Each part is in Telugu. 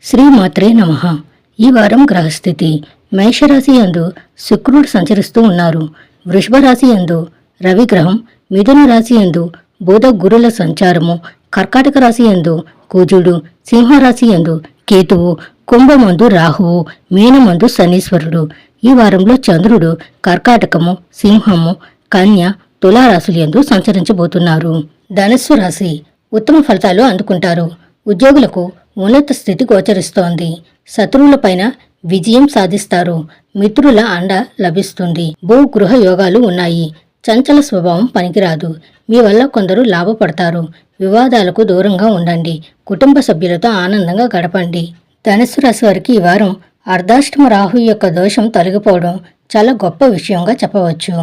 శ్రీమాత్రే నమః. ఈ వారం గ్రహస్థితి మేషరాశి యందు శుక్రుడు సంచరిస్తూ ఉన్నారు. వృషభ రాశి యందు రవిగ్రహం, మిథున రాశి యందు బుధ గురుల సంచారము, కర్కాటక రాశి యందు కుజుడు, సింహరాశి యందు కేతువు, కుంభమందు రాహువు, మీనమందు శనీశ్వరుడు. ఈ వారంలో చంద్రుడు కర్కాటకము, సింహము, కన్య, తులారాశుల యందు సంచరించబోతున్నారు. ధనుస్సు రాశి ఉత్తమ ఫలితాలు అందుకుంటారు. ఉద్యోగులకు ఉన్నత స్థితి గోచరిస్తోంది. శత్రువులపైన విజయం సాధిస్తారు. మిత్రుల అండ లభిస్తుంది. భూగృహ యోగాలు ఉన్నాయి. చంచల స్వభావం పనికిరాదు. మీ వల్ల కొందరు లాభపడతారు. వివాదాలకు దూరంగా ఉండండి. కుటుంబ సభ్యులతో ఆనందంగా గడపండి. ధనుస్సు రాశి వారికి ఈ వారం అర్ధాష్టమ రాహు యొక్క దోషం తొలగిపోవడం చాలా గొప్ప విషయంగా చెప్పవచ్చు.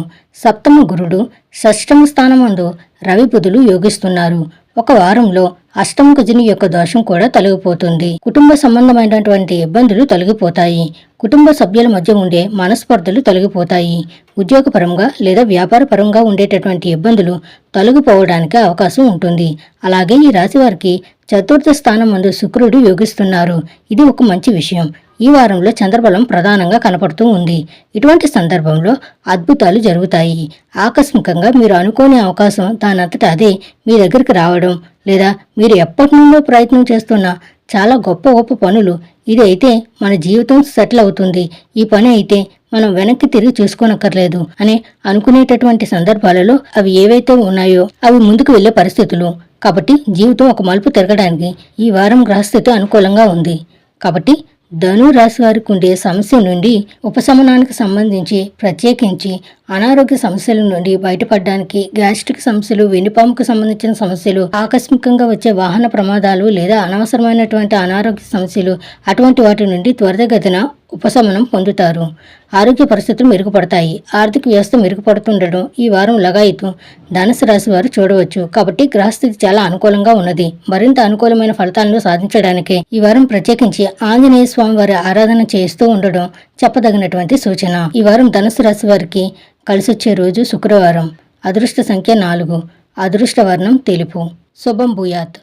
సప్తమ గురుడు, షష్టమ స్థానమందు రవి బుధులు యోగిస్తున్నారు. ఒక వారంలో అష్టమ కుజుని యొక్క దోషం కూడా తొలగిపోతుంది. కుటుంబ సంబంధమైనటువంటి ఇబ్బందులు తొలగిపోతాయి. కుటుంబ సభ్యుల మధ్య ఉండే మనస్పర్ధలు తొలగిపోతాయి. ఉద్యోగపరంగా లేదా వ్యాపారపరంగా ఉండేటటువంటి ఇబ్బందులు తొలగిపోవడానికి అవకాశం ఉంటుంది. అలాగే ఈ రాశి వారికి చతుర్థ స్థానం నందు శుక్రుడు యోగిస్తున్నారు. ఇది ఒక మంచి విషయం. ఈ వారంలో చంద్రబలం ప్రధానంగా కనపడుతూ ఉంది. ఇటువంటి సందర్భంలో అద్భుతాలు జరుగుతాయి. ఆకస్మికంగా మీరు అనుకోని అవకాశం దానంతట అదే మీ దగ్గరికి రావడం, లేదా మీరు ఎప్పటి నుండో ప్రయత్నం చేస్తున్న చాలా గొప్ప గొప్ప పనులు ఇది అయితే మన జీవితం సెటిల్ అవుతుంది, ఈ పని అయితే మనం వెనక్కి తిరిగి చూసుకోనక్కర్లేదు అని అనుకునేటటువంటి సందర్భాలలో అవి ఏవైతే ఉన్నాయో అవి ముందుకు వెళ్లే పరిస్థితులు. కాబట్టి జీవితం ఒక మలుపు తిరగడానికి ఈ వారం గ్రహస్థితి అనుకూలంగా ఉంది. కాబట్టి ధను రాశి వారికి ఉండే సమస్య నుండి ఉపశమనానికి సంబంధించి ప్రత్యేకించి అనారోగ్య సమస్యల నుండి బయటపడడానికి, గ్యాస్ట్రిక్ సమస్యలు, వెన్నుపాముకు సంబంధించిన సమస్యలు, ఆకస్మికంగా వచ్చే వాహన ప్రమాదాలు లేదా అనవసరమైనటువంటి అనారోగ్య సమస్యలు, అటువంటి వాటి నుండి త్వరితగతిన ఉపశమనం పొందుతారు. ఆరోగ్య పరిస్థితులు మెరుగుపడతాయి. ఆర్థిక వ్యవస్థ మెరుగుపడుతుండడం ఈ వారం లగాయితూ ధనుసు రాశి వారు చూడవచ్చు. కాబట్టి గ్రహస్థితి చాలా అనుకూలంగా ఉన్నది. మరింత అనుకూలమైన ఫలితాలను సాధించడానికే ఈ వారం ప్రత్యేకించి ఆంజనేయ స్వామి వారి ఆరాధన చేస్తూ ఉండడం చెప్పదగినటువంటి సూచన. ఈ వారం ధనుసు రాశి వారికి కలిసొచ్చే రోజు శుక్రవారం. అదృష్ట సంఖ్య 4. అదృష్ట వర్ణం తెలుపు. శుభం భూయాత్.